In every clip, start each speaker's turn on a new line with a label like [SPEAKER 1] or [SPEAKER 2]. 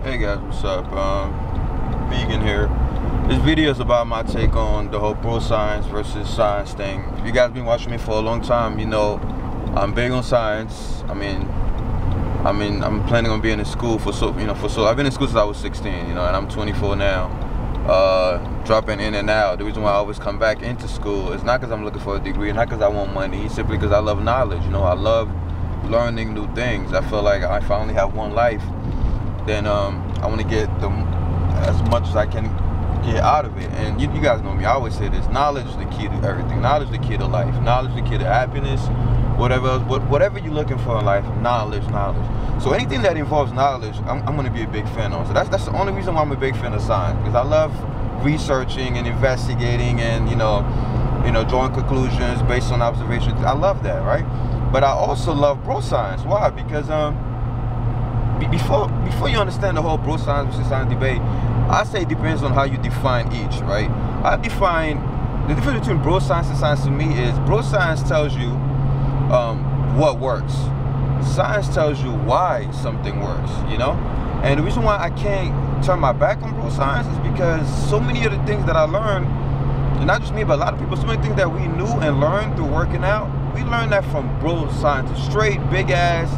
[SPEAKER 1] Hey guys, what's up? Vegan here. This video is about my take on the whole bro science versus science thing. If you guys been watching me for a long time, you know I'm big on science. I'm planning on being in school for I've been in school since I was 16, you know, and I'm 24 now. Dropping in and out. The reason why I always come back into school is not because I'm looking for a degree, not because I want money, simply because I love knowledge. You know, I love learning new things. I feel like if I only have one life, then I want to get as much as I can get out of it. And you guys know me, I always say this: knowledge is the key to everything. Knowledge is the key to life. Knowledge is the key to happiness. Whatever you're looking for in life, knowledge. So anything that involves knowledge, I'm going to be a big fan of. So that's the only reason why I'm a big fan of science, because I love researching and investigating and you know drawing conclusions based on observations. I love that, right? But I also love bro science. Why? Because before you understand the whole bro science versus science debate, I say it depends on how you define each, right? I define the difference between bro science and science to me is bro science tells you what works. Science tells you why something works, you know? And the reason why I can't turn my back on bro science is because so many of the things that I learned, and not just me, but a lot of people, so many things that we knew and learned through working out, we learned that from bro scientists, straight big ass,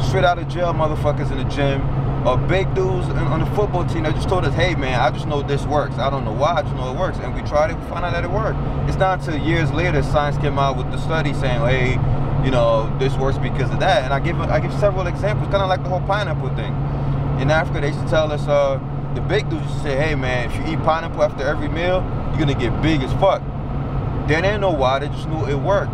[SPEAKER 1] straight out of jail motherfuckers in the gym, or big dudes on the football team that just told us, hey man, I just know this works. I don't know why, I just know it works. And we tried it, we found out that it worked. It's not until years later science came out with the study saying, hey, you know, this works because of that. And I give several examples, kind of like the whole pineapple thing. In Africa, they used to tell us, the big dudes used to say, hey man, if you eat pineapple after every meal, you're gonna get big as fuck. They didn't know why, they just knew it worked.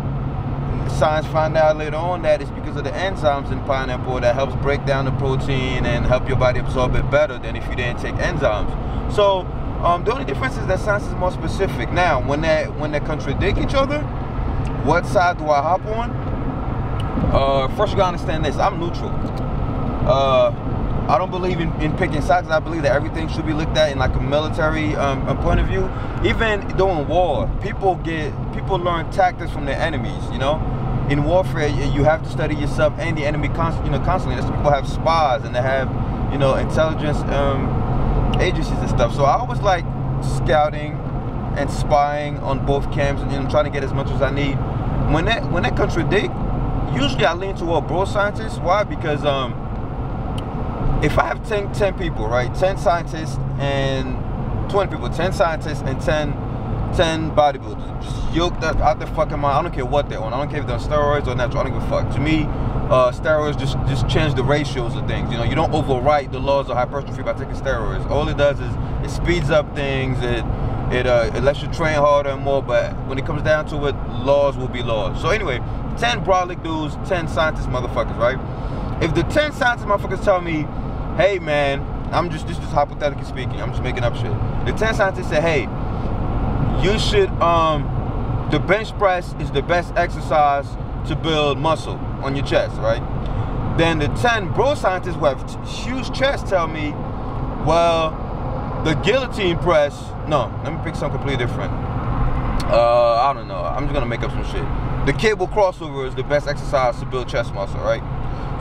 [SPEAKER 1] Science found out later on that it's because of the enzymes in pineapple that helps break down the protein and help your body absorb it better than if you didn't take enzymes. So the only difference is that science is more specific. Now, when they contradict each other, what side do I hop on? First you gotta understand this: I'm neutral. I don't believe in picking sides. I believe that everything should be looked at in like a military point of view. Even during war, people learn tactics from their enemies. You know, in warfare, you have to study yourself and the enemy constantly. That's why people have spies and they have, you know, intelligence agencies and stuff. So I always like scouting and spying on both camps and trying to get as much as I need. When they contradict, usually I lean toward bro scientists. Why? Because if I have 10 people, right, 10 scientists and 20 people, 10 scientists and 10 bodybuilders, just yoked up out their fucking mind. I don't care what they're on. I don't care if they're on steroids or natural. I don't give a fuck. To me, steroids just change the ratios of things. You know, you don't overwrite the laws of hypertrophy by taking steroids. All it does is it speeds up things. It lets you train harder and more. But when it comes down to it, laws will be laws. So anyway, 10 brolic dudes, 10 scientist motherfuckers, right? If the 10 scientist motherfuckers tell me, hey man, this is just hypothetically speaking, I'm just making up shit. The 10 scientists say, hey, you should, the bench press is the best exercise to build muscle on your chest, right? Then the 10 bro scientists who have huge chests tell me, well, the guillotine press, no, let me pick something completely different. I don't know, I'm just gonna make up some shit. The cable crossover is the best exercise to build chest muscle, right?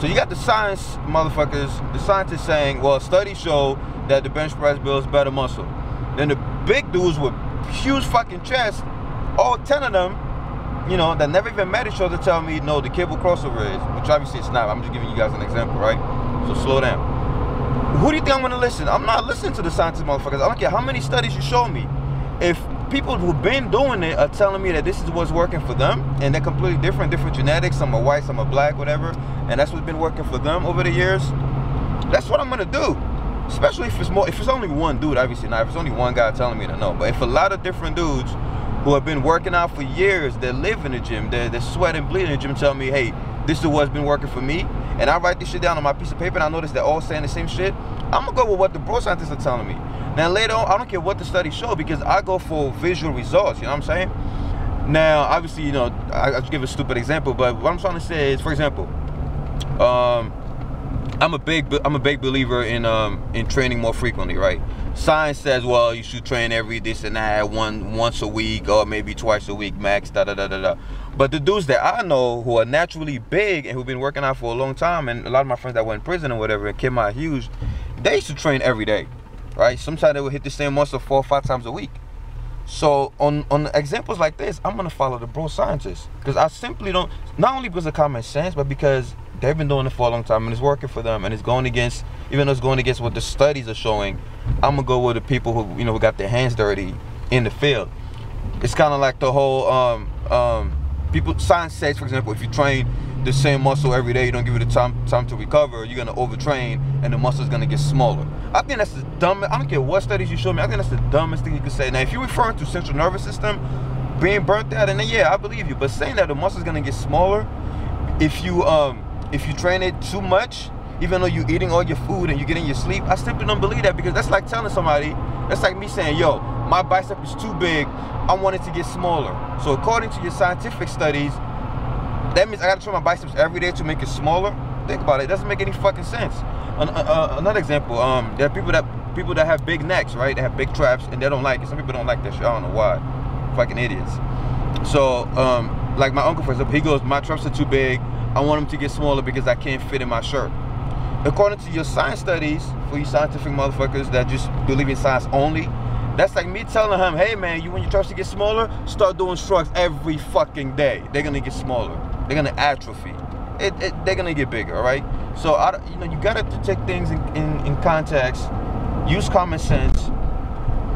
[SPEAKER 1] So you got the science motherfuckers, the scientists saying, well, studies show that the bench press builds better muscle. Then the big dudes with huge fucking chests, all 10 of them, you know, that never even met each other tell me, no, the cable crossover is, which obviously it's not. I'm just giving you guys an example, right? So slow down. Who do you think I'm gonna listen? I'm not listening to the scientists motherfuckers. I don't care how many studies you show me. If people who've been doing it are telling me that this is what's working for them, and they're completely different genetics, some are white, some are black, whatever, and that's what's been working for them over the years, that's what I'm gonna do. Especially if it's only one dude, obviously not. If it's only one guy telling me to know. But if a lot of different dudes who have been working out for years, they live in the gym, they sweat and bleed in the gym, tell me, hey, this is what's been working for me, and I write this shit down on my piece of paper and I notice they're all saying the same shit, I'm gonna go with what the bro scientists are telling me. Now later on, I don't care what the studies show, because I go for visual results, you know what I'm saying? Now, obviously, you know, I just give a stupid example, but what I'm trying to say is, for example, I'm a big believer in training more frequently, right? Science says, well, you should train every this and that, once a week or maybe twice a week max, da da da da da. But the dudes that I know who are naturally big and who've been working out for a long time, and a lot of my friends that went in prison or whatever and came out huge, they used to train every day, right? Sometimes they would hit the same muscle 4 or 5 times a week. So on examples like this, I'm gonna follow the bro scientists, because I simply don't, not only because of common sense, but because they've been doing it for a long time and it's working for them, and it's going against, even though it's going against what the studies are showing, I'm gonna go with the people who, you know, who got their hands dirty in the field. It's kind of like the whole science says, for example, if you train the same muscle every day, you don't give it the time to recover, you're gonna overtrain and the muscle is gonna get smaller. I think that's the dumbest. I don't care what studies you show me, I think that's the dumbest thing you could say. Now if you're referring to central nervous system being burnt out, and then yeah, I believe you. But saying that the muscle is gonna get smaller if you train it too much, even though you're eating all your food and you're getting your sleep, I simply don't believe that. Because that's like telling somebody, that's like me saying, yo, my bicep is too big, I want it to get smaller. So according to your scientific studies, that means I gotta train my biceps every day to make it smaller? Think about it, it doesn't make any fucking sense. Another example, there are people that have big necks, right? They have big traps and they don't like it. Some people don't like that shit, I don't know why. Fucking idiots. So, like my uncle, for example, he goes, my traps are too big, I want them to get smaller because I can't fit in my shirt. According to your science studies, for you scientific motherfuckers that just believe in science only, that's like me telling him, hey man, you want your traps to get smaller? Start doing shrugs every fucking day. They're gonna get smaller. They're gonna atrophy. They're gonna get bigger, all right? So, you know, you gotta take things in context, use common sense.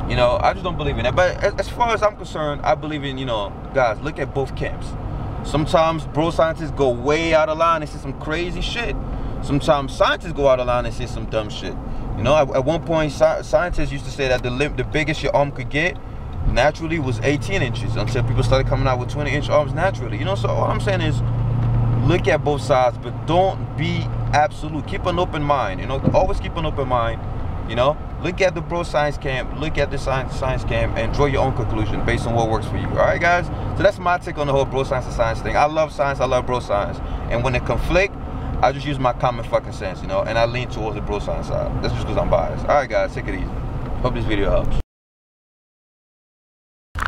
[SPEAKER 1] You know, I just don't believe in that. But as far as I'm concerned, I believe in, you know, guys, look at both camps. Sometimes bro scientists go way out of line and say some crazy shit. Sometimes scientists go out of line and say some dumb shit. You know, at one point, scientists used to say that the biggest your arm could get naturally was 18 inches until people started coming out with 20-inch arms naturally. You know, so all I'm saying is look at both sides, but don't be absolute. Keep an open mind, you know, always keep an open mind. You know, look at the bro science camp, look at the science camp, and draw your own conclusion based on what works for you. All right, guys? So that's my take on the whole bro science and science thing. I love science, I love bro science. And when they conflict, I just use my common fucking sense, you know, and I lean towards the bro science side. That's just because I'm biased. All right, guys, take it easy. Hope this video helps.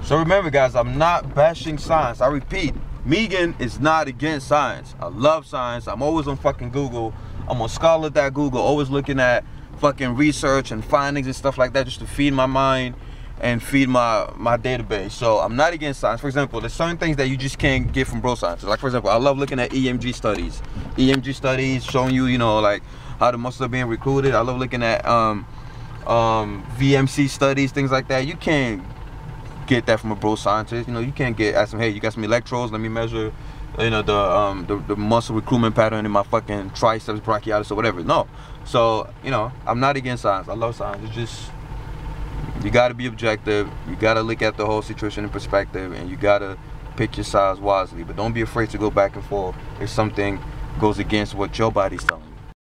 [SPEAKER 1] So remember, guys, I'm not bashing science. I repeat, Megan is not against science. I love science. I'm always on fucking Google. I'm on scholar.google, always looking at fucking research and findings and stuff like that just to feed my mind and feed my database. So I'm not against science. For example, there's certain things that you just can't get from bro science. Like, for example, I love looking at EMG studies. EMG studies showing you, you know, like how the muscles are being recruited. I love looking at VMC studies, things like that. You can't get that from a bro scientist. You know, you can't ask them, hey, you got some electrodes, let me measure, you know, the muscle recruitment pattern in my fucking triceps brachialis or whatever. No. So, you know, I'm not against science. I love science. It's just, you got to be objective. You got to look at the whole situation in perspective, and you got to pick your sides wisely. But don't be afraid to go back and forth if something goes against what your body's telling you.